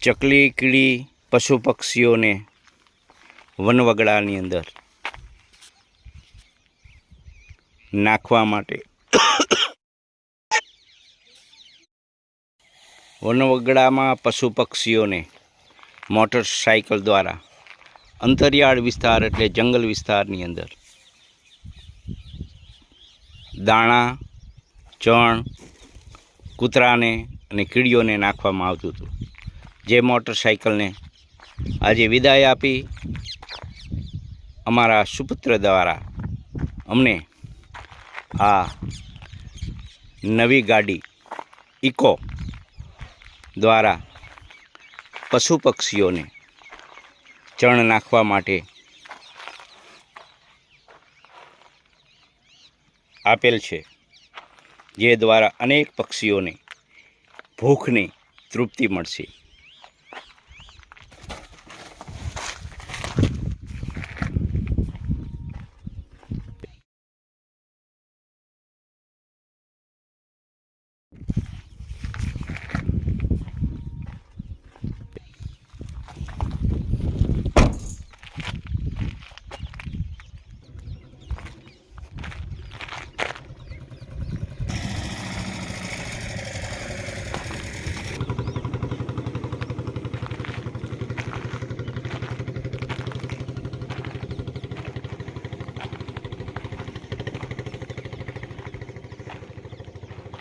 ચકલી કીડી પશુ પક્ષીઓને વનવગડાની અંદર નાખવા માટે વનવગડામાં પશુ પક્ષીઓને મોટરસાઇકલ દ્વારા અંતરિયાળ વિસ્તાર એટલે જંગલ વિસ્તારની અંદર દાણા ચણ કૂતરાને અને કીડીઓને નાખવામાં આવતું હતું, જે મોટરસાઇકલને આજે વિદાય આપી અમારા સુપુત્ર દ્વારા અમને આ નવી ગાડી ઇકો દ્વારા પશુ પક્ષીઓને ચણ નાખવા માટે આપેલ છે, જે દ્વારા અનેક પક્ષીઓને ભૂખની તૃપ્તિ મળશે।